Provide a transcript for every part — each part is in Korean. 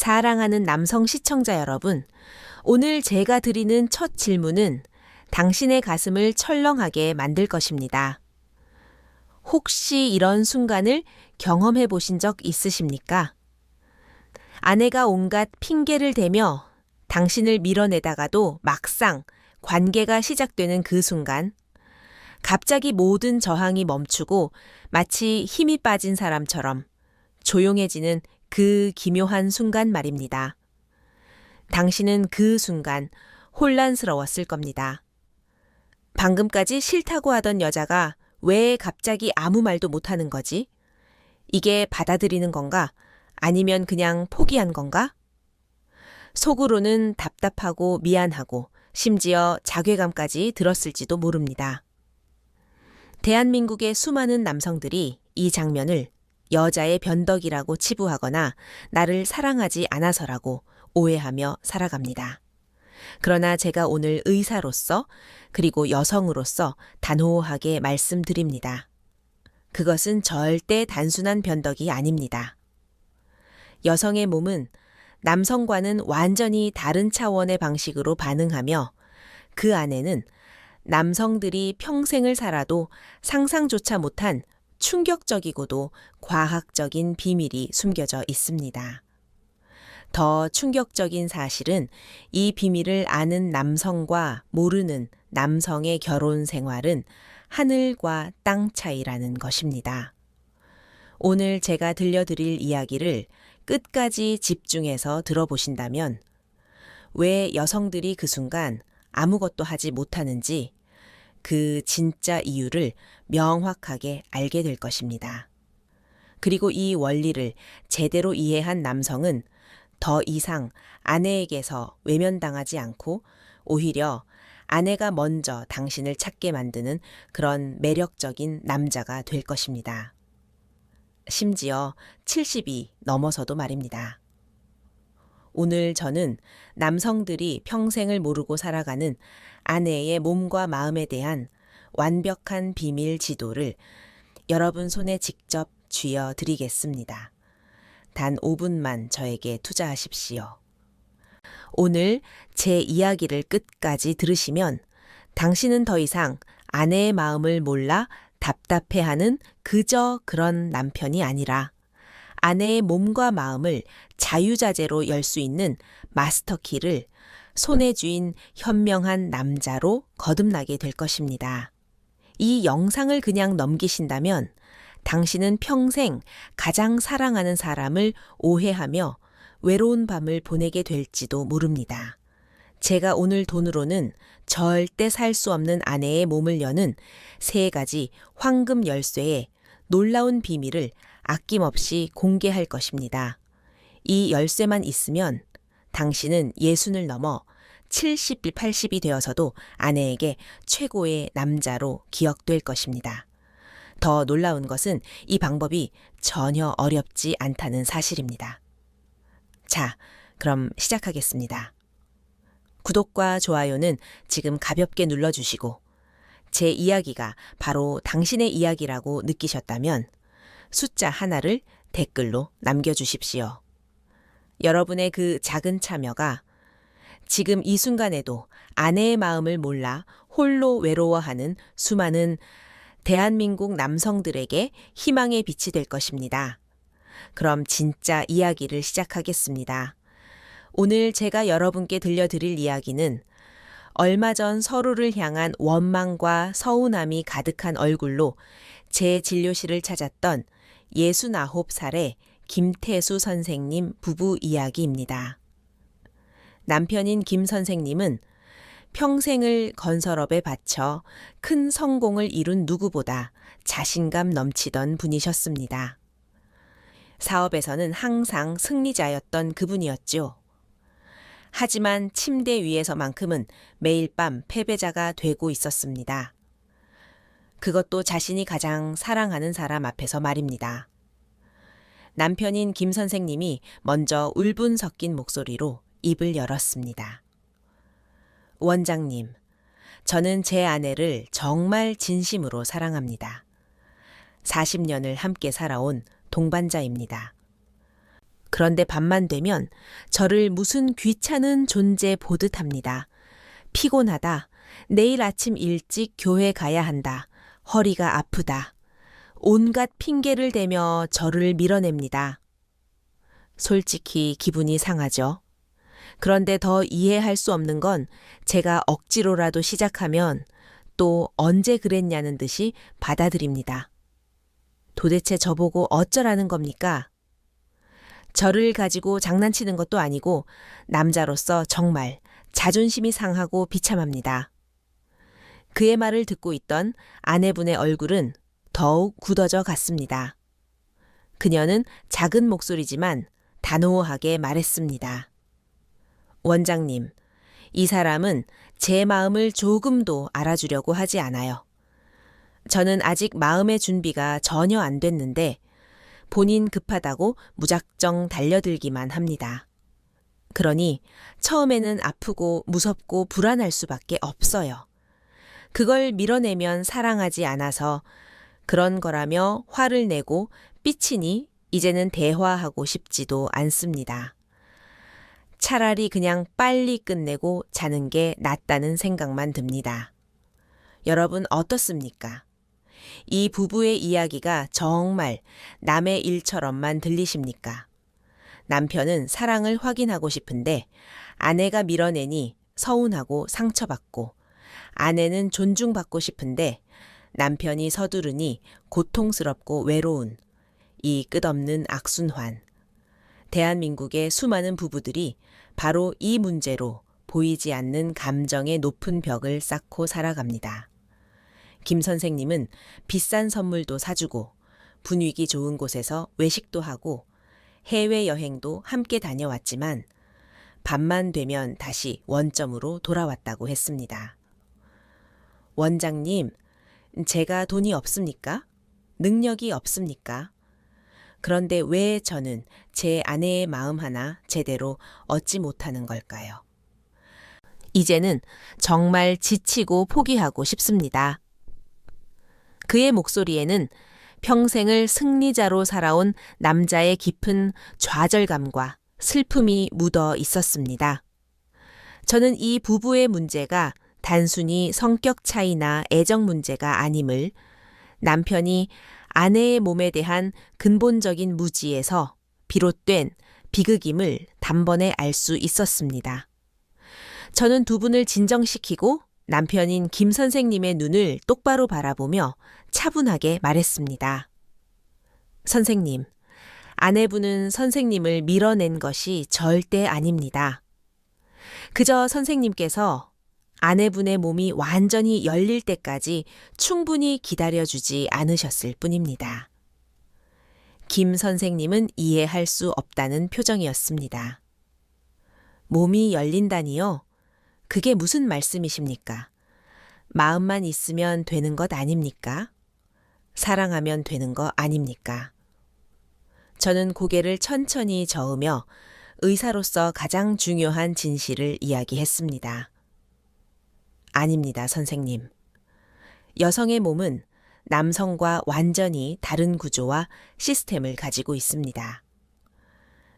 사랑하는 남성 시청자 여러분, 오늘 제가 드리는 첫 질문은 당신의 가슴을 철렁하게 만들 것입니다. 혹시 이런 순간을 경험해 보신 적 있으십니까? 아내가 온갖 핑계를 대며 당신을 밀어내다가도 막상 관계가 시작되는 그 순간, 갑자기 모든 저항이 멈추고 마치 힘이 빠진 사람처럼 조용해지는 그 기묘한 순간 말입니다. 당신은 그 순간 혼란스러웠을 겁니다. 방금까지 싫다고 하던 여자가 왜 갑자기 아무 말도 못하는 거지? 이게 받아들이는 건가? 아니면 그냥 포기한 건가? 속으로는 답답하고 미안하고 심지어 자괴감까지 들었을지도 모릅니다. 대한민국의 수많은 남성들이 이 장면을 여자의 변덕이라고 치부하거나 나를 사랑하지 않아서라고 오해하며 살아갑니다. 그러나 제가 오늘 의사로서 그리고 여성으로서 단호하게 말씀드립니다. 그것은 절대 단순한 변덕이 아닙니다. 여성의 몸은 남성과는 완전히 다른 차원의 방식으로 반응하며 그 안에는 남성들이 평생을 살아도 상상조차 못한 충격적이고도 과학적인 비밀이 숨겨져 있습니다. 더 충격적인 사실은 이 비밀을 아는 남성과 모르는 남성의 결혼 생활은 하늘과 땅 차이라는 것입니다. 오늘 제가 들려드릴 이야기를 끝까지 집중해서 들어보신다면 왜 여성들이 그 순간 아무것도 하지 못하는지 그 진짜 이유를 명확하게 알게 될 것입니다. 그리고 이 원리를 제대로 이해한 남성은 더 이상 아내에게서 외면당하지 않고 오히려 아내가 먼저 당신을 찾게 만드는 그런 매력적인 남자가 될 것입니다. 심지어 70이 넘어서도 말입니다. 오늘 저는 남성들이 평생을 모르고 살아가는 아내의 몸과 마음에 대한 완벽한 비밀 지도를 여러분 손에 직접 쥐어 드리겠습니다. 단 5분만 저에게 투자하십시오. 오늘 제 이야기를 끝까지 들으시면 당신은 더 이상 아내의 마음을 몰라 답답해하는 그저 그런 남편이 아니라 아내의 몸과 마음을 자유자재로 열 수 있는 마스터키를 손에 쥐인 현명한 남자로 거듭나게 될 것입니다. 이 영상을 그냥 넘기신다면 당신은 평생 가장 사랑하는 사람을 오해하며 외로운 밤을 보내게 될지도 모릅니다. 제가 오늘 돈으로는 절대 살 수 없는 아내의 몸을 여는 3가지 황금 열쇠의 놀라운 비밀을 아낌없이 공개할 것입니다. 이 열쇠만 있으면 당신은 60을 넘어 70, 80이 되어서도 아내에게 최고의 남자로 기억될 것입니다. 더 놀라운 것은 이 방법이 전혀 어렵지 않다는 사실입니다. 자, 그럼 시작하겠습니다. 구독과 좋아요는 지금 가볍게 눌러주시고 제 이야기가 바로 당신의 이야기라고 느끼셨다면 숫자 하나를 댓글로 남겨주십시오. 여러분의 그 작은 참여가 지금 이 순간에도 아내의 마음을 몰라 홀로 외로워하는 수많은 대한민국 남성들에게 희망의 빛이 될 것입니다. 그럼 진짜 이야기를 시작하겠습니다. 오늘 제가 여러분께 들려드릴 이야기는 얼마 전 서로를 향한 원망과 서운함이 가득한 얼굴로 제 진료실을 찾았던 69살의 김태수 선생님 부부 이야기입니다. 남편인 김 선생님은 평생을 건설업에 바쳐 큰 성공을 이룬 누구보다 자신감 넘치던 분이셨습니다. 사업에서는 항상 승리자였던 그분이었죠. 하지만 침대 위에서만큼은 매일 밤 패배자가 되고 있었습니다. 그것도 자신이 가장 사랑하는 사람 앞에서 말입니다. 남편인 김 선생님이 먼저 울분 섞인 목소리로 입을 열었습니다. 원장님, 저는 제 아내를 정말 진심으로 사랑합니다. 40년을 함께 살아온 동반자입니다. 그런데 밤만 되면 저를 무슨 귀찮은 존재 보듯 합니다. 피곤하다. 내일 아침 일찍 교회 가야 한다. 허리가 아프다. 온갖 핑계를 대며 저를 밀어냅니다. 솔직히 기분이 상하죠. 그런데 더 이해할 수 없는 건 제가 억지로라도 시작하면 또 언제 그랬냐는 듯이 받아들입니다. 도대체 저보고 어쩌라는 겁니까? 저를 가지고 장난치는 것도 아니고 남자로서 정말 자존심이 상하고 비참합니다. 그의 말을 듣고 있던 아내분의 얼굴은 더욱 굳어져 갔습니다. 그녀는 작은 목소리지만 단호하게 말했습니다. 원장님, 이 사람은 제 마음을 조금도 알아주려고 하지 않아요. 저는 아직 마음의 준비가 전혀 안 됐는데 본인 급하다고 무작정 달려들기만 합니다. 그러니 처음에는 아프고 무섭고 불안할 수밖에 없어요. 그걸 밀어내면 사랑하지 않아서 그런 거라며 화를 내고 삐치니 이제는 대화하고 싶지도 않습니다. 차라리 그냥 빨리 끝내고 자는 게 낫다는 생각만 듭니다. 여러분 어떻습니까? 이 부부의 이야기가 정말 남의 일처럼만 들리십니까? 남편은 사랑을 확인하고 싶은데 아내가 밀어내니 서운하고 상처받고, 아내는 존중받고 싶은데 남편이 서두르니 고통스럽고 외로운 이 끝없는 악순환. 대한민국의 수많은 부부들이 바로 이 문제로 보이지 않는 감정의 높은 벽을 쌓고 살아갑니다. 김 선생님은 비싼 선물도 사주고 분위기 좋은 곳에서 외식도 하고 해외여행도 함께 다녀왔지만 밤만 되면 다시 원점으로 돌아왔다고 했습니다. 원장님, 제가 돈이 없습니까? 능력이 없습니까? 그런데 왜 저는 제 아내의 마음 하나 제대로 얻지 못하는 걸까요? 이제는 정말 지치고 포기하고 싶습니다. 그의 목소리에는 평생을 승리자로 살아온 남자의 깊은 좌절감과 슬픔이 묻어 있었습니다. 저는 이 부부의 문제가 단순히 성격 차이나 애정 문제가 아님을, 남편이 아내의 몸에 대한 근본적인 무지에서 비롯된 비극임을 단번에 알 수 있었습니다. 저는 두 분을 진정시키고 남편인 김 선생님의 눈을 똑바로 바라보며 차분하게 말했습니다. 선생님, 아내분은 선생님을 밀어낸 것이 절대 아닙니다. 그저 선생님께서 아내분의 몸이 완전히 열릴 때까지 충분히 기다려주지 않으셨을 뿐입니다. 김 선생님은 이해할 수 없다는 표정이었습니다. 몸이 열린다니요? 그게 무슨 말씀이십니까? 마음만 있으면 되는 것 아닙니까? 사랑하면 되는 거 아닙니까? 저는 고개를 천천히 저으며 의사로서 가장 중요한 진실을 이야기했습니다. 아닙니다, 선생님. 여성의 몸은 남성과 완전히 다른 구조와 시스템을 가지고 있습니다.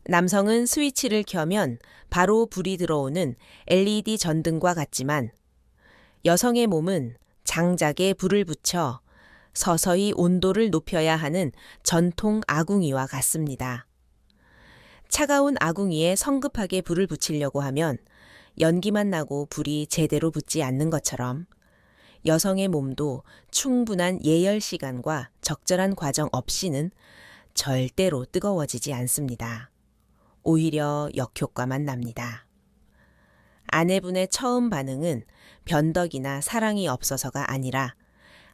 남성은 스위치를 켜면 바로 불이 들어오는 LED 전등과 같지만 여성의 몸은 장작에 불을 붙여 서서히 온도를 높여야 하는 전통 아궁이와 같습니다. 차가운 아궁이에 성급하게 불을 붙이려고 하면 연기만 나고 불이 제대로 붙지 않는 것처럼 여성의 몸도 충분한 예열 시간과 적절한 과정 없이는 절대로 뜨거워지지 않습니다. 오히려 역효과만 납니다. 아내분의 처음 반응은 변덕이나 사랑이 없어서가 아니라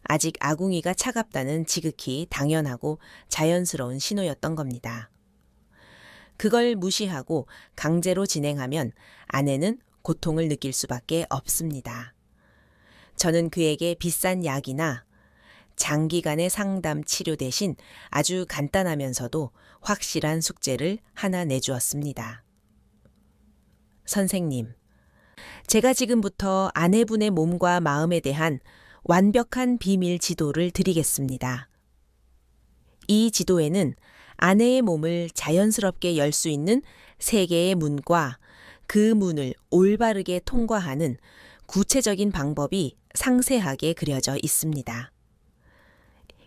아직 아궁이가 차갑다는 지극히 당연하고 자연스러운 신호였던 겁니다. 그걸 무시하고 강제로 진행하면 아내는 고통을 느낄 수밖에 없습니다. 저는 그에게 비싼 약이나 장기간의 상담 치료 대신 아주 간단하면서도 확실한 숙제를 하나 내주었습니다. 선생님, 제가 지금부터 아내분의 몸과 마음에 대한 완벽한 비밀 지도를 드리겠습니다. 이 지도에는 아내의 몸을 자연스럽게 열 수 있는 세 개의 문과 그 문을 올바르게 통과하는 구체적인 방법이 상세하게 그려져 있습니다.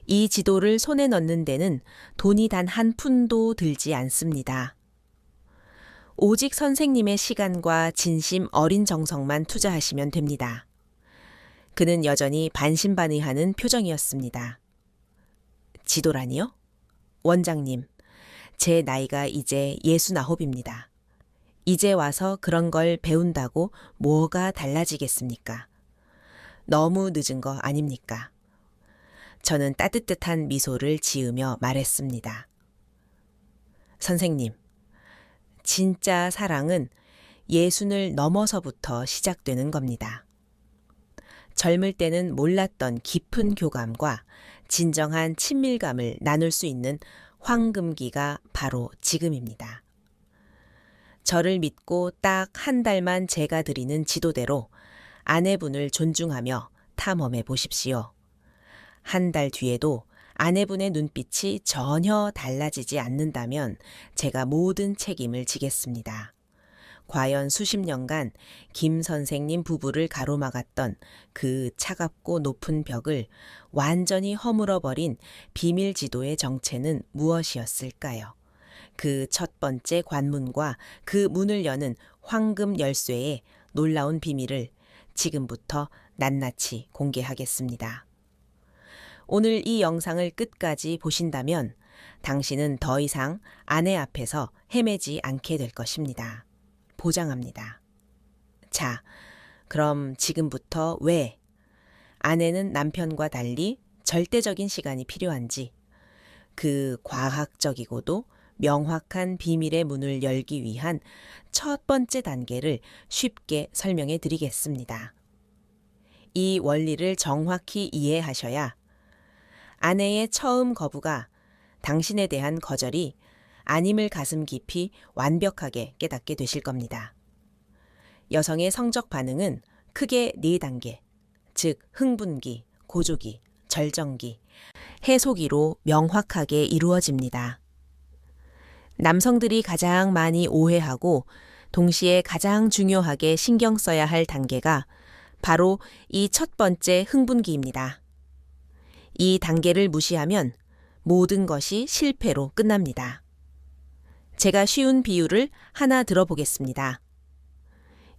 이 지도를 손에 넣는 데는 돈이 단 한 푼도 들지 않습니다. 오직 선생님의 시간과 진심 어린 정성만 투자하시면 됩니다. 그는 여전히 반신반의하는 표정이었습니다. 지도라니요? 원장님, 제 나이가 이제 69입니다. 이제 와서 그런 걸 배운다고 뭐가 달라지겠습니까? 너무 늦은 거 아닙니까? 저는 따뜻한 미소를 지으며 말했습니다. 선생님, 진짜 사랑은 예순을 넘어서부터 시작되는 겁니다. 젊을 때는 몰랐던 깊은 교감과 진정한 친밀감을 나눌 수 있는 황금기가 바로 지금입니다. 저를 믿고 딱 한 달만 제가 드리는 지도대로 아내분을 존중하며 탐험해 보십시오. 한 달 뒤에도 아내분의 눈빛이 전혀 달라지지 않는다면 제가 모든 책임을 지겠습니다. 과연 수십 년간 김 선생님 부부를 가로막았던 그 차갑고 높은 벽을 완전히 허물어버린 비밀 지도의 정체는 무엇이었을까요? 그 첫 번째 관문과 그 문을 여는 황금 열쇠의 놀라운 비밀을 지금부터 낱낱이 공개하겠습니다. 오늘 이 영상을 끝까지 보신다면 당신은 더 이상 아내 앞에서 헤매지 않게 될 것입니다. 보장합니다. 자, 그럼 지금부터 왜 아내는 남편과 달리 절대적인 시간이 필요한지 그 과학적이고도 명확한 비밀의 문을 열기 위한 첫 번째 단계를 쉽게 설명해 드리겠습니다. 이 원리를 정확히 이해하셔야 아내의 처음 거부가 당신에 대한 거절이 아님을 가슴 깊이 완벽하게 깨닫게 되실 겁니다. 여성의 성적 반응은 크게 4단계, 즉 흥분기, 고조기, 절정기, 해소기로 명확하게 이루어집니다. 남성들이 가장 많이 오해하고 동시에 가장 중요하게 신경 써야 할 단계가 바로 이 첫 번째 흥분기입니다. 이 단계를 무시하면 모든 것이 실패로 끝납니다. 제가 쉬운 비유를 하나 들어보겠습니다.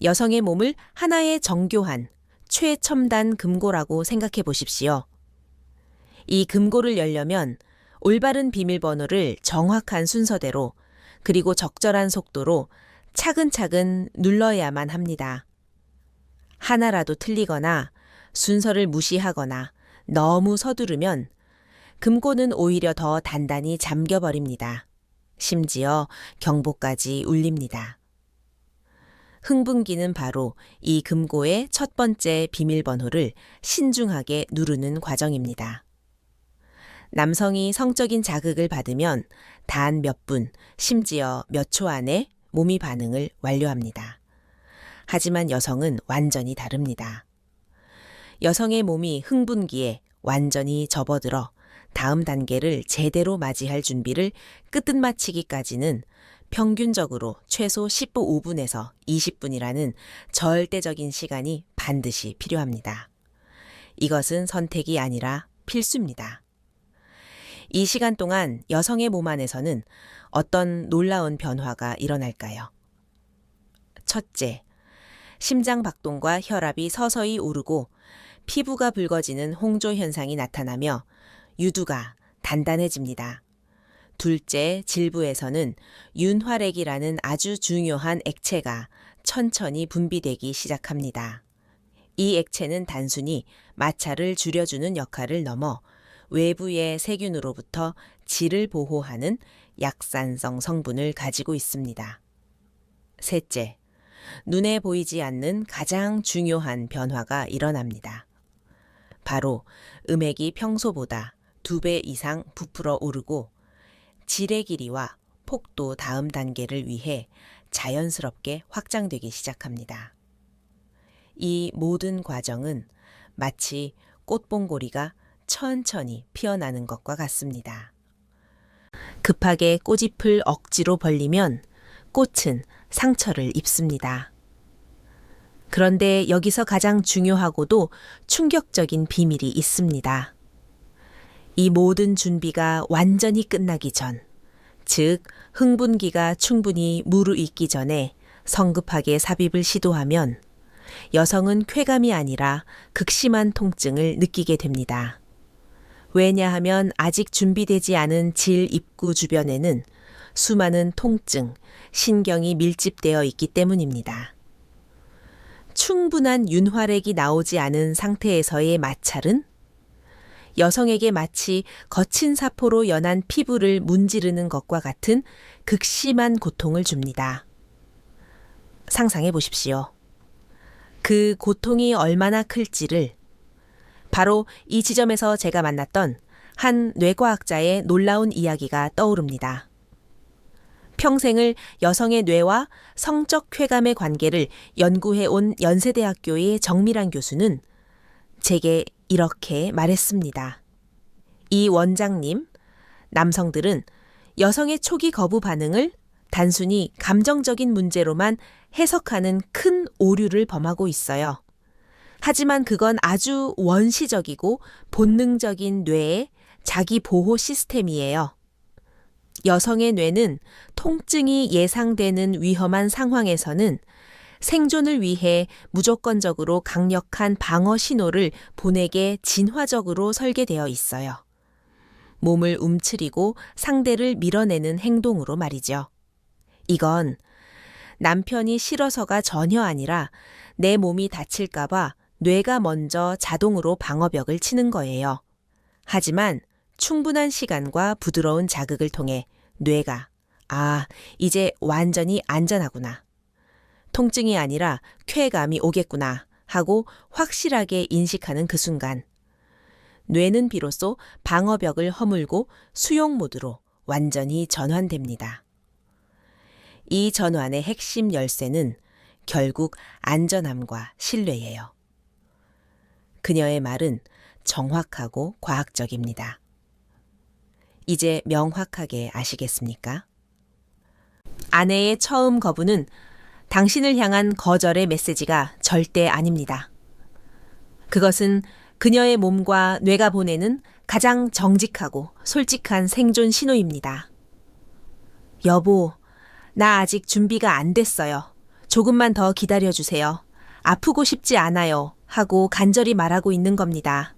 여성의 몸을 하나의 정교한 최첨단 금고라고 생각해 보십시오. 이 금고를 열려면 올바른 비밀번호를 정확한 순서대로 그리고 적절한 속도로 차근차근 눌러야만 합니다. 하나라도 틀리거나 순서를 무시하거나 너무 서두르면 금고는 오히려 더 단단히 잠겨버립니다. 심지어 경보까지 울립니다. 흥분기는 바로 이 금고의 첫 번째 비밀번호를 신중하게 누르는 과정입니다. 남성이 성적인 자극을 받으면 단 몇 분, 심지어 몇 초 안에 몸이 반응을 완료합니다. 하지만 여성은 완전히 다릅니다. 여성의 몸이 흥분기에 완전히 접어들어 다음 단계를 제대로 맞이할 준비를 끝마치기까지는 평균적으로 최소 15분에서 20분이라는 절대적인 시간이 반드시 필요합니다. 이것은 선택이 아니라 필수입니다. 이 시간 동안 여성의 몸 안에서는 어떤 놀라운 변화가 일어날까요? 첫째, 심장 박동과 혈압이 서서히 오르고 피부가 붉어지는 홍조 현상이 나타나며 유두가 단단해집니다. 둘째, 질부에서는 윤활액이라는 아주 중요한 액체가 천천히 분비되기 시작합니다. 이 액체는 단순히 마찰을 줄여주는 역할을 넘어 외부의 세균으로부터 질을 보호하는 약산성 성분을 가지고 있습니다. 셋째, 눈에 보이지 않는 가장 중요한 변화가 일어납니다. 바로 음액이 평소보다 2배 이상 부풀어 오르고 질의 길이와 폭도 다음 단계를 위해 자연스럽게 확장되기 시작합니다. 이 모든 과정은 마치 꽃봉고리가 천천히 피어나는 것과 같습니다. 급하게 꼬집을 억지로 벌리면 꽃은 상처를 입습니다. 그런데 여기서 가장 중요하고도 충격적인 비밀이 있습니다. 이 모든 준비가 완전히 끝나기 전, 즉 흥분기가 충분히 무르익기 전에 성급하게 삽입을 시도하면 여성은 쾌감이 아니라 극심한 통증을 느끼게 됩니다. 왜냐하면 아직 준비되지 않은 질 입구 주변에는 수많은 통증, 신경이 밀집되어 있기 때문입니다. 충분한 윤활액이 나오지 않은 상태에서의 마찰은 여성에게 마치 거친 사포로 연한 피부를 문지르는 것과 같은 극심한 고통을 줍니다. 상상해 보십시오. 그 고통이 얼마나 클지를 바로 이 지점에서 제가 만났던 한 뇌과학자의 놀라운 이야기가 떠오릅니다. 평생을 여성의 뇌와 성적 쾌감의 관계를 연구해온 연세대학교의 정미란 교수는 제게 이렇게 말했습니다. 이 원장님, 남성들은 여성의 초기 거부 반응을 단순히 감정적인 문제로만 해석하는 큰 오류를 범하고 있어요. 하지만 그건 아주 원시적이고 본능적인 뇌의 자기 보호 시스템이에요. 여성의 뇌는 통증이 예상되는 위험한 상황에서는 생존을 위해 무조건적으로 강력한 방어 신호를 보내게 진화적으로 설계되어 있어요. 몸을 움츠리고 상대를 밀어내는 행동으로 말이죠. 이건 남편이 싫어서가 전혀 아니라 내 몸이 다칠까봐 뇌가 먼저 자동으로 방어벽을 치는 거예요. 하지만 충분한 시간과 부드러운 자극을 통해 뇌가 이제 완전히 안전하구나. 통증이 아니라 쾌감이 오겠구나 하고 확실하게 인식하는 그 순간 뇌는 비로소 방어벽을 허물고 수용 모드로 완전히 전환됩니다. 이 전환의 핵심 열쇠는 결국 안전함과 신뢰예요. 그녀의 말은 정확하고 과학적입니다. 이제 명확하게 아시겠습니까? 아내의 처음 거부는 당신을 향한 거절의 메시지가 절대 아닙니다. 그것은 그녀의 몸과 뇌가 보내는 가장 정직하고 솔직한 생존 신호입니다. 여보, 나 아직 준비가 안 됐어요. 조금만 더 기다려주세요. 아프고 싶지 않아요. 하고 간절히 말하고 있는 겁니다.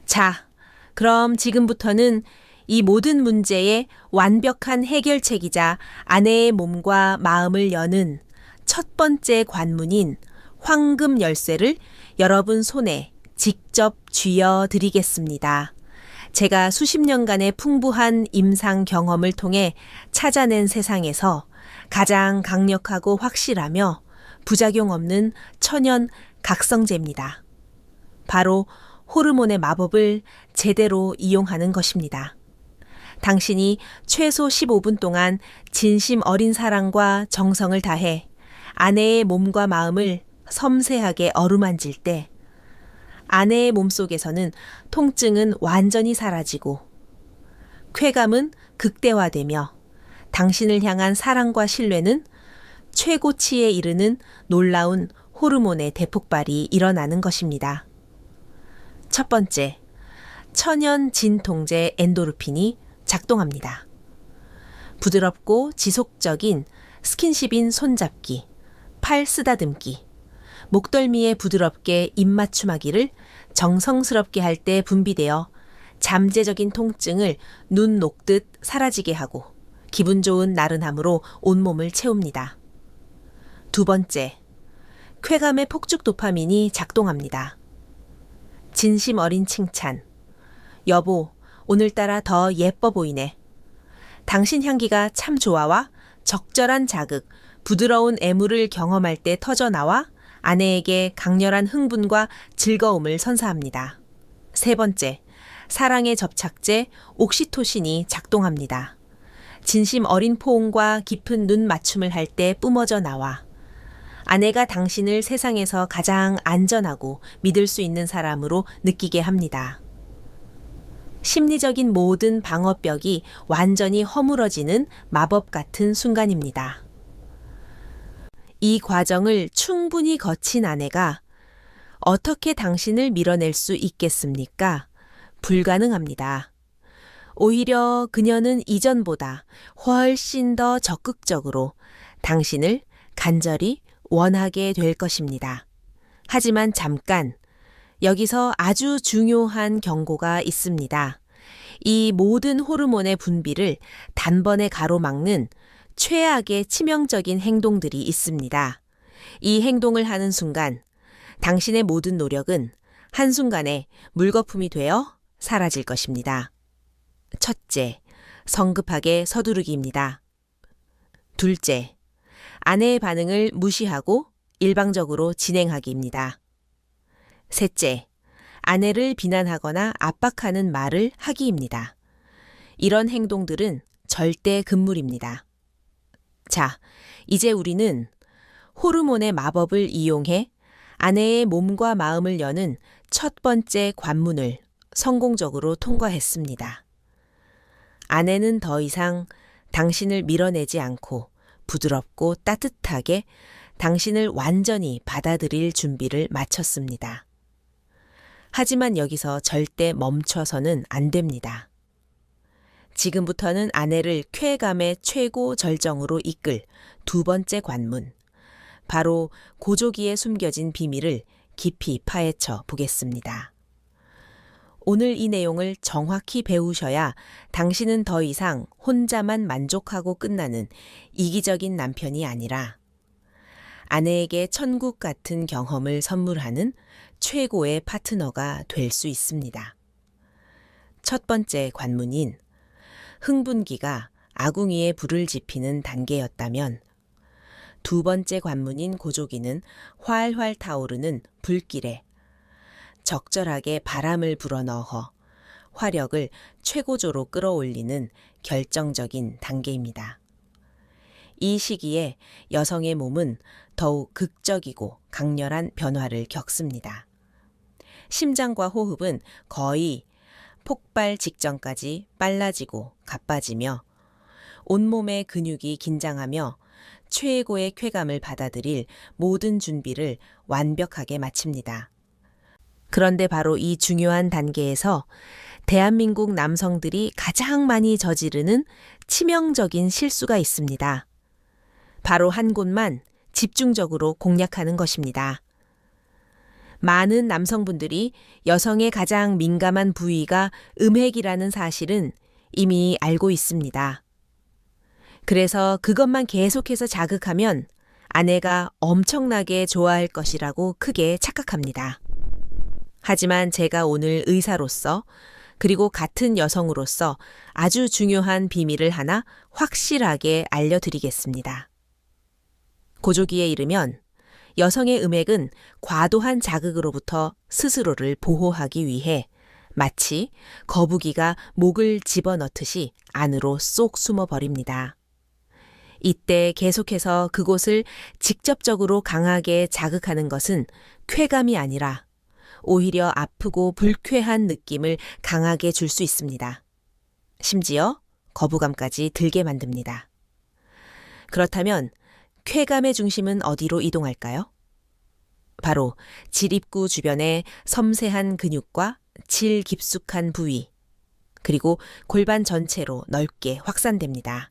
자, 그럼 지금부터는 이 모든 문제의 완벽한 해결책이자 아내의 몸과 마음을 여는 첫 번째 관문인 황금 열쇠를 여러분 손에 직접 쥐어 드리겠습니다. 제가 수십 년간의 풍부한 임상 경험을 통해 찾아낸 세상에서 가장 강력하고 확실하며 부작용 없는 천연 각성제입니다. 바로 호르몬의 마법을 제대로 이용하는 것입니다. 당신이 최소 15분 동안 진심 어린 사랑과 정성을 다해 아내의 몸과 마음을 섬세하게 어루만질 때 아내의 몸속에서는 통증은 완전히 사라지고 쾌감은 극대화되며 당신을 향한 사랑과 신뢰는 최고치에 이르는 놀라운 호르몬의 대폭발이 일어나는 것입니다. 첫 번째, 천연 진통제 엔도르핀이 작동합니다. 부드럽고 지속적인 스킨십인 손잡기, 팔 쓰다듬기, 목덜미에 부드럽게 입맞춤하기를 정성스럽게 할 때 분비되어 잠재적인 통증을 눈 녹듯 사라지게 하고 기분 좋은 나른함으로 온몸을 채웁니다. 두 번째, 쾌감의 폭죽 도파민이 작동합니다. 진심 어린 칭찬, 여보, 오늘따라 더 예뻐 보이네. 당신 향기가 참 좋아와 적절한 자극, 부드러운 애무를 경험할 때 터져나와 아내에게 강렬한 흥분과 즐거움을 선사합니다. 세 번째, 사랑의 접착제 옥시토신이 작동합니다. 진심 어린 포옹과 깊은 눈 맞춤을 할 때 뿜어져 나와 아내가 당신을 세상에서 가장 안전하고 믿을 수 있는 사람으로 느끼게 합니다. 심리적인 모든 방어벽이 완전히 허물어지는 마법 같은 순간입니다. 이 과정을 충분히 거친 아내가 어떻게 당신을 밀어낼 수 있겠습니까? 불가능합니다. 오히려 그녀는 이전보다 훨씬 더 적극적으로 당신을 간절히 원하게 될 것입니다. 하지만 잠깐, 여기서 아주 중요한 경고가 있습니다. 이 모든 호르몬의 분비를 단번에 가로막는 최악의 치명적인 행동들이 있습니다. 이 행동을 하는 순간, 당신의 모든 노력은 한순간에 물거품이 되어 사라질 것입니다. 첫째, 성급하게 서두르기입니다. 둘째, 아내의 반응을 무시하고 일방적으로 진행하기입니다. 셋째, 아내를 비난하거나 압박하는 말을 하기입니다. 이런 행동들은 절대 금물입니다. 자, 이제 우리는 호르몬의 마법을 이용해 아내의 몸과 마음을 여는 첫 번째 관문을 성공적으로 통과했습니다. 아내는 더 이상 당신을 밀어내지 않고 부드럽고 따뜻하게 당신을 완전히 받아들일 준비를 마쳤습니다. 하지만 여기서 절대 멈춰서는 안 됩니다. 지금부터는 아내를 쾌감의 최고 절정으로 이끌 두 번째 관문, 바로 고조기에 숨겨진 비밀을 깊이 파헤쳐 보겠습니다. 오늘 이 내용을 정확히 배우셔야 당신은 더 이상 혼자만 만족하고 끝나는 이기적인 남편이 아니라 아내에게 천국 같은 경험을 선물하는 최고의 파트너가 될 수 있습니다. 첫 번째 관문인 흥분기가 아궁이에 불을 지피는 단계였다면 두 번째 관문인 고조기는 활활 타오르는 불길에 적절하게 바람을 불어넣어 화력을 최고조로 끌어올리는 결정적인 단계입니다. 이 시기에 여성의 몸은 더욱 극적이고 강렬한 변화를 겪습니다. 심장과 호흡은 거의 폭발 직전까지 빨라지고 가빠지며 온몸의 근육이 긴장하며 최고의 쾌감을 받아들일 모든 준비를 완벽하게 마칩니다. 그런데 바로 이 중요한 단계에서 대한민국 남성들이 가장 많이 저지르는 치명적인 실수가 있습니다. 바로 한 곳만 집중적으로 공략하는 것입니다. 많은 남성분들이 여성의 가장 민감한 부위가 음핵이라는 사실은 이미 알고 있습니다. 그래서 그것만 계속해서 자극하면 아내가 엄청나게 좋아할 것이라고 크게 착각합니다. 하지만 제가 오늘 의사로서 그리고 같은 여성으로서 아주 중요한 비밀을 하나 확실하게 알려드리겠습니다. 고조기에 이르면 여성의 음액은 과도한 자극으로부터 스스로를 보호하기 위해 마치 거북이가 목을 집어넣듯이 안으로 쏙 숨어버립니다. 이때 계속해서 그곳을 직접적으로 강하게 자극하는 것은 쾌감이 아니라 오히려 아프고 불쾌한 느낌을 강하게 줄 수 있습니다. 심지어 거부감까지 들게 만듭니다. 그렇다면 쾌감의 중심은 어디로 이동할까요? 바로 질입구 주변의 섬세한 근육과 질 깊숙한 부위, 그리고 골반 전체로 넓게 확산됩니다.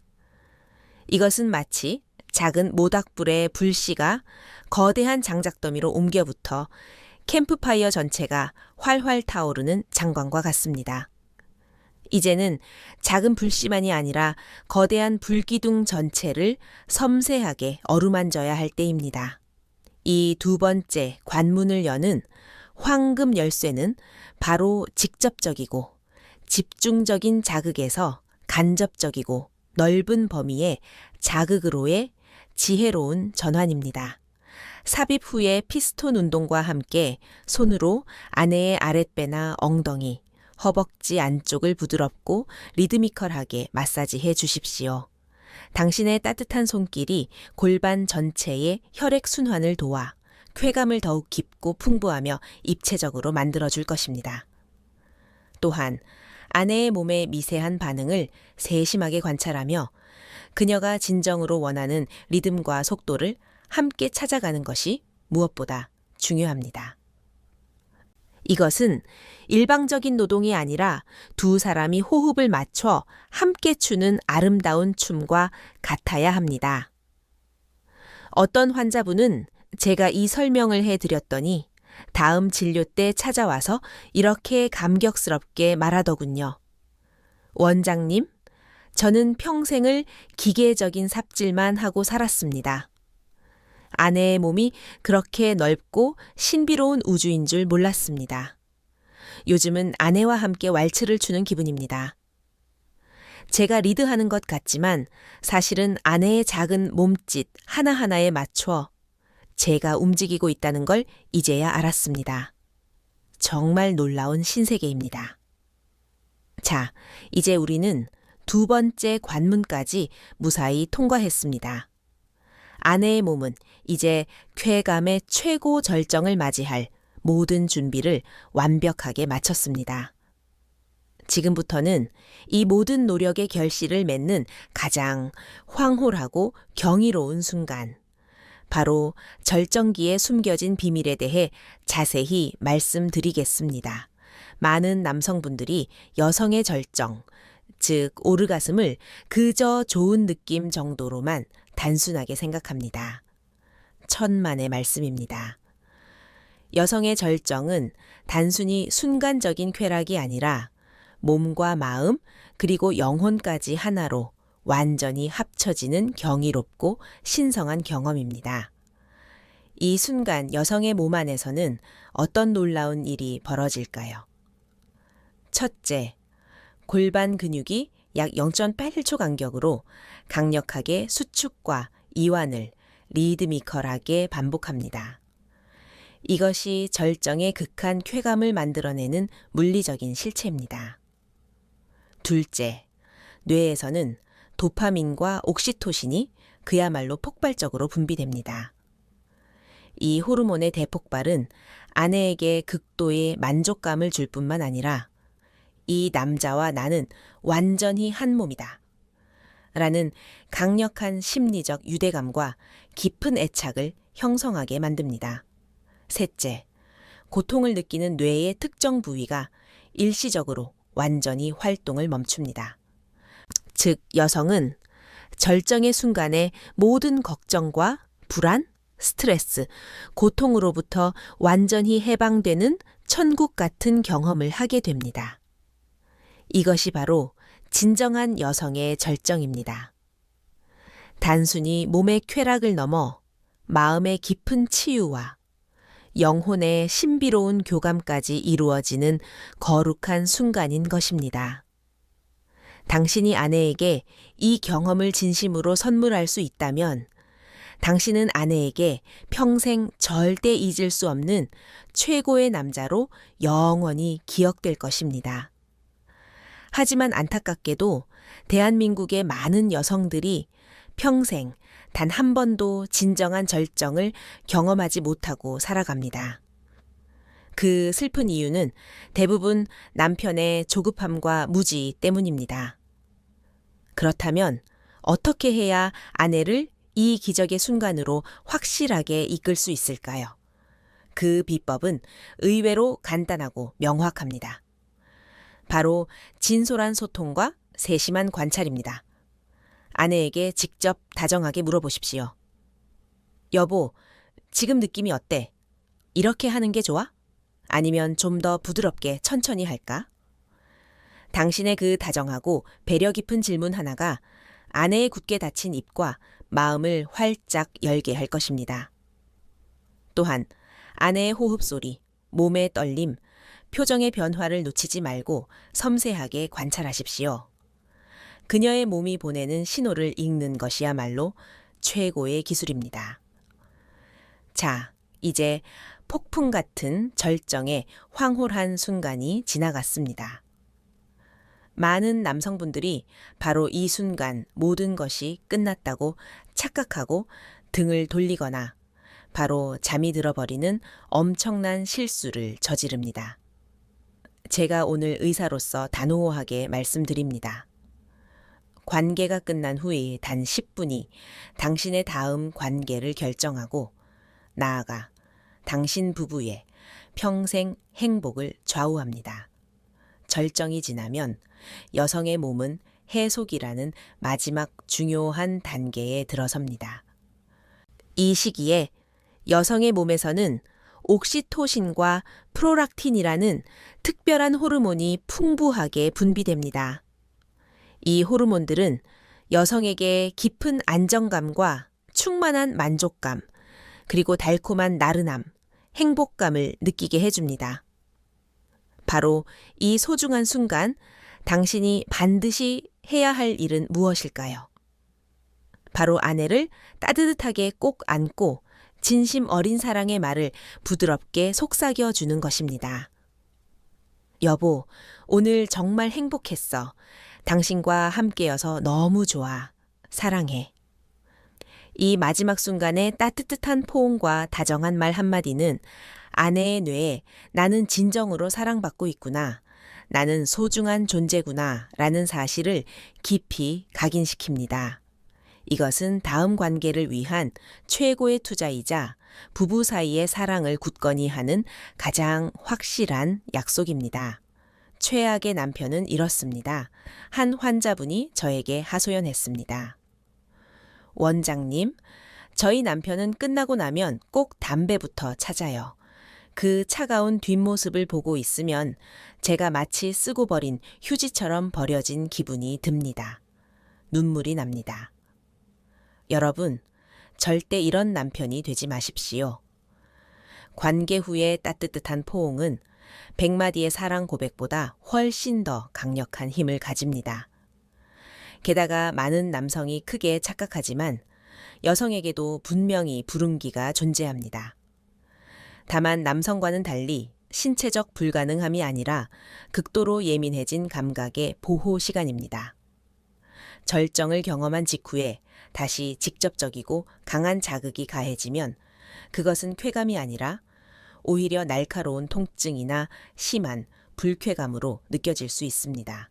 이것은 마치 작은 모닥불의 불씨가 거대한 장작더미로 옮겨붙어 캠프파이어 전체가 활활 타오르는 장관과 같습니다. 이제는 작은 불씨만이 아니라 거대한 불기둥 전체를 섬세하게 어루만져야 할 때입니다. 이 두 번째 관문을 여는 황금 열쇠는 바로 직접적이고 집중적인 자극에서 간접적이고 넓은 범위의 자극으로의 지혜로운 전환입니다. 삽입 후의 피스톤 운동과 함께 손으로 아내의 아랫배나 엉덩이, 허벅지 안쪽을 부드럽고 리드미컬하게 마사지해 주십시오. 당신의 따뜻한 손길이 골반 전체의 혈액 순환을 도와 쾌감을 더욱 깊고 풍부하며 입체적으로 만들어줄 것입니다. 또한 아내의 몸의 미세한 반응을 세심하게 관찰하며 그녀가 진정으로 원하는 리듬과 속도를 함께 찾아가는 것이 무엇보다 중요합니다. 이것은 일방적인 노동이 아니라 두 사람이 호흡을 맞춰 함께 추는 아름다운 춤과 같아야 합니다. 어떤 환자분은 제가 이 설명을 해드렸더니 다음 진료 때 찾아와서 이렇게 감격스럽게 말하더군요. 원장님, 저는 평생을 기계적인 삽질만 하고 살았습니다. 아내의 몸이 그렇게 넓고 신비로운 우주인 줄 몰랐습니다. 요즘은 아내와 함께 왈츠를 추는 기분입니다. 제가 리드하는 것 같지만 사실은 아내의 작은 몸짓 하나하나에 맞춰 제가 움직이고 있다는 걸 이제야 알았습니다. 정말 놀라운 신세계입니다. 자, 이제 우리는 두 번째 관문까지 무사히 통과했습니다. 아내의 몸은 이제 쾌감의 최고 절정을 맞이할 모든 준비를 완벽하게 마쳤습니다. 지금부터는 이 모든 노력의 결실을 맺는 가장 황홀하고 경이로운 순간, 바로 절정기에 숨겨진 비밀에 대해 자세히 말씀드리겠습니다. 많은 남성분들이 여성의 절정, 즉 오르가슴을 그저 좋은 느낌 정도로만 단순하게 생각합니다. 천만의 말씀입니다. 여성의 절정은 단순히 순간적인 쾌락이 아니라 몸과 마음 그리고 영혼까지 하나로 완전히 합쳐지는 경이롭고 신성한 경험입니다. 이 순간 여성의 몸 안에서는 어떤 놀라운 일이 벌어질까요? 첫째, 골반 근육이 약 0.8초 간격으로 강력하게 수축과 이완을 리드미컬하게 반복합니다. 이것이 절정의 극한 쾌감을 만들어내는 물리적인 실체입니다. 둘째, 뇌에서는 도파민과 옥시토신이 그야말로 폭발적으로 분비됩니다. 이 호르몬의 대폭발은 아내에게 극도의 만족감을 줄 뿐만 아니라 이 남자와 나는 완전히 한 몸이다 라는 강력한 심리적 유대감과 깊은 애착을 형성하게 만듭니다. 셋째, 고통을 느끼는 뇌의 특정 부위가 일시적으로 완전히 활동을 멈춥니다. 즉, 여성은 절정의 순간에 모든 걱정과 불안, 스트레스, 고통으로부터 완전히 해방되는 천국 같은 경험을 하게 됩니다. 이것이 바로 진정한 여성의 절정입니다. 단순히 몸의 쾌락을 넘어 마음의 깊은 치유와 영혼의 신비로운 교감까지 이루어지는 거룩한 순간인 것입니다. 당신이 아내에게 이 경험을 진심으로 선물할 수 있다면 당신은 아내에게 평생 절대 잊을 수 없는 최고의 남자로 영원히 기억될 것입니다. 하지만 안타깝게도 대한민국의 많은 여성들이 평생 단 한 번도 진정한 절정을 경험하지 못하고 살아갑니다. 그 슬픈 이유는 대부분 남편의 조급함과 무지 때문입니다. 그렇다면 어떻게 해야 아내를 이 기적의 순간으로 확실하게 이끌 수 있을까요? 그 비법은 의외로 간단하고 명확합니다. 바로 진솔한 소통과 세심한 관찰입니다. 아내에게 직접 다정하게 물어보십시오. 여보, 지금 느낌이 어때? 이렇게 하는 게 좋아? 아니면 좀 더 부드럽게 천천히 할까? 당신의 그 다정하고 배려 깊은 질문 하나가 아내의 굳게 닫힌 입과 마음을 활짝 열게 할 것입니다. 또한 아내의 호흡 소리, 몸의 떨림, 표정의 변화를 놓치지 말고 섬세하게 관찰하십시오. 그녀의 몸이 보내는 신호를 읽는 것이야말로 최고의 기술입니다. 자, 이제 폭풍 같은 절정의 황홀한 순간이 지나갔습니다. 많은 남성분들이 바로 이 순간 모든 것이 끝났다고 착각하고 등을 돌리거나 바로 잠이 들어버리는 엄청난 실수를 저지릅니다. 제가 오늘 의사로서 단호하게 말씀드립니다. 관계가 끝난 후에 단 10분이 당신의 다음 관계를 결정하고 나아가 당신 부부의 평생 행복을 좌우합니다. 절정이 지나면 여성의 몸은 해속이라는 마지막 중요한 단계에 들어섭니다. 이 시기에 여성의 몸에서는 옥시토신과 프롤락틴이라는 특별한 호르몬이 풍부하게 분비됩니다. 이 호르몬들은 여성에게 깊은 안정감과 충만한 만족감, 그리고 달콤한 나른함, 행복감을 느끼게 해줍니다. 바로 이 소중한 순간, 당신이 반드시 해야 할 일은 무엇일까요? 바로 아내를 따뜻하게 꼭 안고 진심 어린 사랑의 말을 부드럽게 속삭여 주는 것입니다. 여보, 오늘 정말 행복했어. 당신과 함께여서 너무 좋아. 사랑해. 이 마지막 순간의 따뜻한 포옹과 다정한 말 한마디는 아내의 뇌에 나는 진정으로 사랑받고 있구나. 나는 소중한 존재구나. 라는 사실을 깊이 각인시킵니다. 이것은 다음 관계를 위한 최고의 투자이자 부부 사이의 사랑을 굳건히 하는 가장 확실한 약속입니다. 최악의 남편은 이렇습니다. 한 환자분이 저에게 하소연했습니다. 원장님, 저희 남편은 끝나고 나면 꼭 담배부터 찾아요. 그 차가운 뒷모습을 보고 있으면 제가 마치 쓰고 버린 휴지처럼 버려진 기분이 듭니다. 눈물이 납니다. 여러분, 절대 이런 남편이 되지 마십시오. 관계 후의 따뜻한 포옹은 100마디의 사랑 고백보다 훨씬 더 강력한 힘을 가집니다. 게다가 많은 남성이 크게 착각하지만 여성에게도 분명히 불운기가 존재합니다. 다만 남성과는 달리 신체적 불가능함이 아니라 극도로 예민해진 감각의 보호 시간입니다. 절정을 경험한 직후에 다시 직접적이고 강한 자극이 가해지면 그것은 쾌감이 아니라 오히려 날카로운 통증이나 심한 불쾌감으로 느껴질 수 있습니다.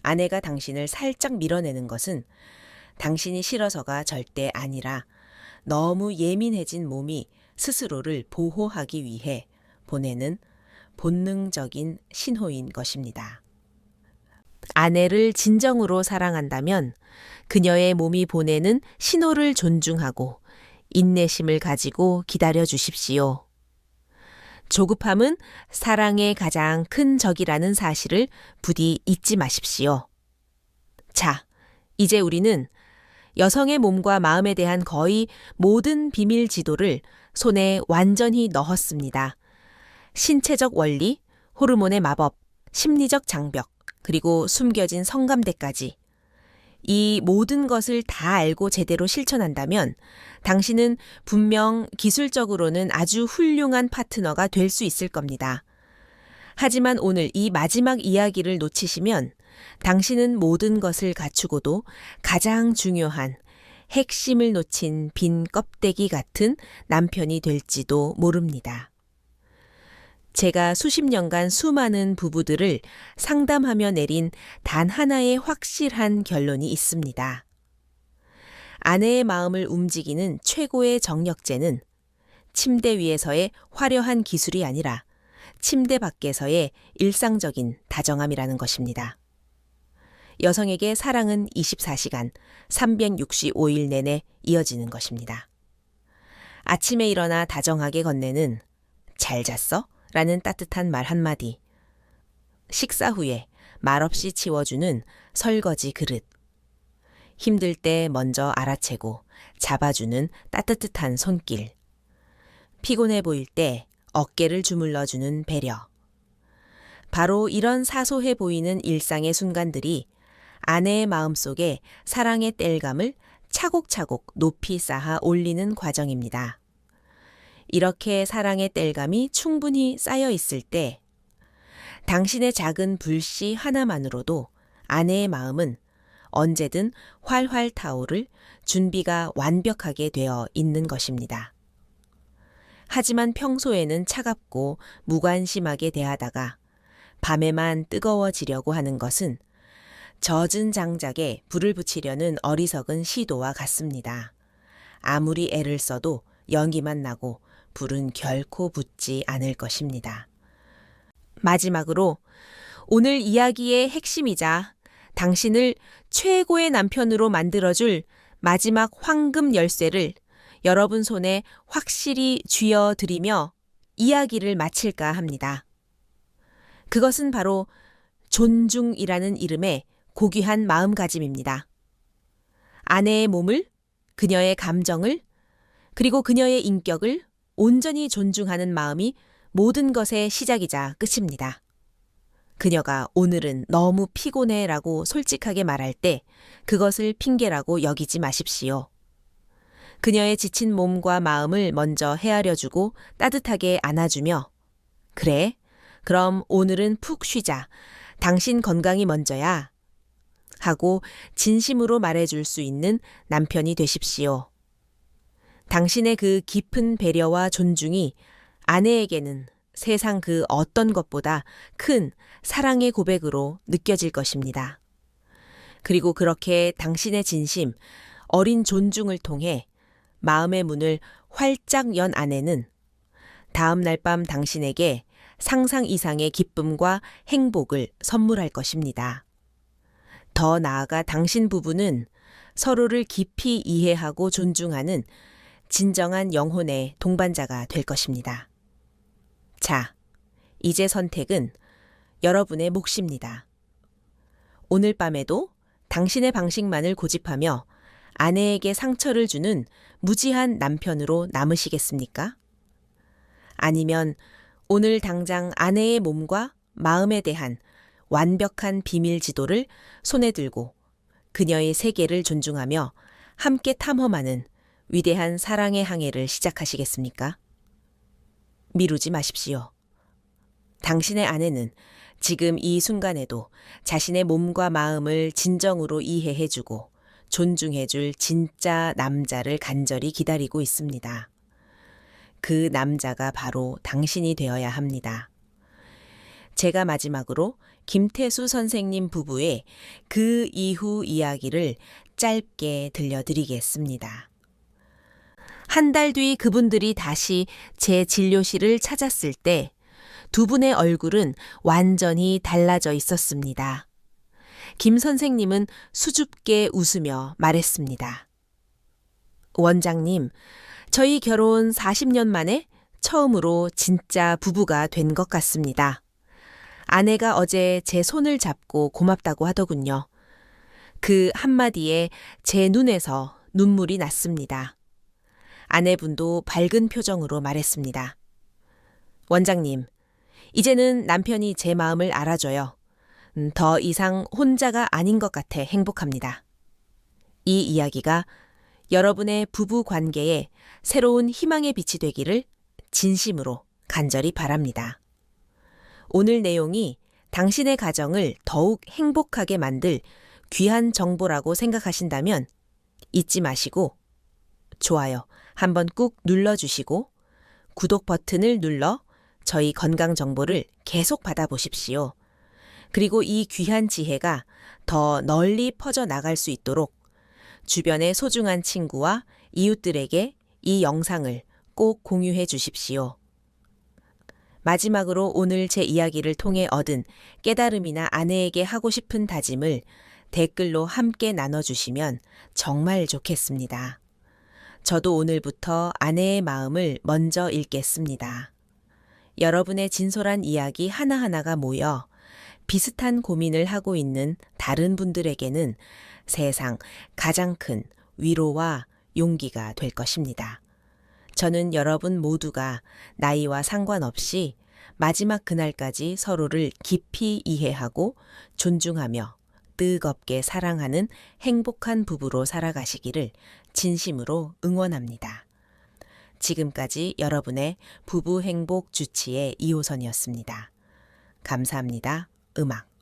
아내가 당신을 살짝 밀어내는 것은 당신이 싫어서가 절대 아니라 너무 예민해진 몸이 스스로를 보호하기 위해 보내는 본능적인 신호인 것입니다. 아내를 진정으로 사랑한다면 그녀의 몸이 보내는 신호를 존중하고 인내심을 가지고 기다려 주십시오. 조급함은 사랑의 가장 큰 적이라는 사실을 부디 잊지 마십시오. 자, 이제 우리는 여성의 몸과 마음에 대한 거의 모든 비밀 지도를 손에 완전히 넣었습니다. 신체적 원리, 호르몬의 마법, 심리적 장벽, 그리고 숨겨진 성감대까지. 이 모든 것을 다 알고 제대로 실천한다면 당신은 분명 기술적으로는 아주 훌륭한 파트너가 될 수 있을 겁니다. 하지만 오늘 이 마지막 이야기를 놓치시면 당신은 모든 것을 갖추고도 가장 중요한 핵심을 놓친 빈 껍데기 같은 남편이 될지도 모릅니다. 제가 수십 년간 수많은 부부들을 상담하며 내린 단 하나의 확실한 결론이 있습니다. 아내의 마음을 움직이는 최고의 정력제는 침대 위에서의 화려한 기술이 아니라 침대 밖에서의 일상적인 다정함이라는 것입니다. 여성에게 사랑은 24시간, 365일 내내 이어지는 것입니다. 아침에 일어나 다정하게 건네는 잘 잤어? 라는 따뜻한 말 한마디. 식사 후에 말없이 치워주는 설거지 그릇. 힘들 때 먼저 알아채고 잡아주는 따뜻한 손길. 피곤해 보일 때 어깨를 주물러주는 배려. 바로 이런 사소해 보이는 일상의 순간들이 아내의 마음속에 사랑의 땔감을 차곡차곡 높이 쌓아 올리는 과정입니다. 이렇게 사랑의 땔감이 충분히 쌓여 있을 때 당신의 작은 불씨 하나만으로도 아내의 마음은 언제든 활활 타오를 준비가 완벽하게 되어 있는 것입니다. 하지만 평소에는 차갑고 무관심하게 대하다가 밤에만 뜨거워지려고 하는 것은 젖은 장작에 불을 붙이려는 어리석은 시도와 같습니다. 아무리 애를 써도 연기만 나고 불은 결코 붙지 않을 것입니다. 마지막으로 오늘 이야기의 핵심이자 당신을 최고의 남편으로 만들어줄 마지막 황금 열쇠를 여러분 손에 확실히 쥐어드리며 이야기를 마칠까 합니다. 그것은 바로 존중이라는 이름의 고귀한 마음가짐입니다. 아내의 몸을, 그녀의 감정을, 그리고 그녀의 인격을 온전히 존중하는 마음이 모든 것의 시작이자 끝입니다. 그녀가 오늘은 너무 피곤해 라고 솔직하게 말할 때 그것을 핑계라고 여기지 마십시오. 그녀의 지친 몸과 마음을 먼저 헤아려주고 따뜻하게 안아주며 그래, 그럼 오늘은 푹 쉬자. 당신 건강이 먼저야. 하고 진심으로 말해줄 수 있는 남편이 되십시오. 당신의 그 깊은 배려와 존중이 아내에게는 세상 그 어떤 것보다 큰 사랑의 고백으로 느껴질 것입니다. 그리고 그렇게 당신의 진심, 어린 존중을 통해 마음의 문을 활짝 연 아내는 다음 날 밤 당신에게 상상 이상의 기쁨과 행복을 선물할 것입니다. 더 나아가 당신 부부는 서로를 깊이 이해하고 존중하는 진정한 영혼의 동반자가 될 것입니다. 자, 이제 선택은 여러분의 몫입니다. 오늘 밤에도 당신의 방식만을 고집하며 아내에게 상처를 주는 무지한 남편으로 남으시겠습니까? 아니면 오늘 당장 아내의 몸과 마음에 대한 완벽한 비밀 지도를 손에 들고 그녀의 세계를 존중하며 함께 탐험하는 위대한 사랑의 항해를 시작하시겠습니까? 미루지 마십시오. 당신의 아내는 지금 이 순간에도 자신의 몸과 마음을 진정으로 이해해주고 존중해줄 진짜 남자를 간절히 기다리고 있습니다. 그 남자가 바로 당신이 되어야 합니다. 제가 마지막으로 김태수 선생님 부부의 그 이후 이야기를 짧게 들려드리겠습니다. 한 달 뒤 그분들이 다시 제 진료실을 찾았을 때 두 분의 얼굴은 완전히 달라져 있었습니다. 김 선생님은 수줍게 웃으며 말했습니다. 원장님, 저희 결혼 40년 만에 처음으로 진짜 부부가 된 것 같습니다. 아내가 어제 제 손을 잡고 고맙다고 하더군요. 그 한마디에 제 눈에서 눈물이 났습니다. 아내분도 밝은 표정으로 말했습니다. 원장님, 이제는 남편이 제 마음을 알아줘요. 더 이상 혼자가 아닌 것 같아 행복합니다. 이 이야기가 여러분의 부부 관계에 새로운 희망의 빛이 되기를 진심으로 간절히 바랍니다. 오늘 내용이 당신의 가정을 더욱 행복하게 만들 귀한 정보라고 생각하신다면 잊지 마시고 좋아요 한번 꾹 눌러주시고 구독 버튼을 눌러 저희 건강 정보를 계속 받아보십시오. 그리고 이 귀한 지혜가 더 널리 퍼져나갈 수 있도록 주변의 소중한 친구와 이웃들에게 이 영상을 꼭 공유해 주십시오. 마지막으로 오늘 제 이야기를 통해 얻은 깨달음이나 아내에게 하고 싶은 다짐을 댓글로 함께 나눠주시면 정말 좋겠습니다. 저도 오늘부터 아내의 마음을 먼저 읽겠습니다. 여러분의 진솔한 이야기 하나하나가 모여 비슷한 고민을 하고 있는 다른 분들에게는 세상 가장 큰 위로와 용기가 될 것입니다. 저는 여러분 모두가 나이와 상관없이 마지막 그날까지 서로를 깊이 이해하고 존중하며 뜨겁게 사랑하는 행복한 부부로 살아가시기를 진심으로 응원합니다. 지금까지 여러분의 부부 행복 주치의 2호선이었습니다. 감사합니다. 음악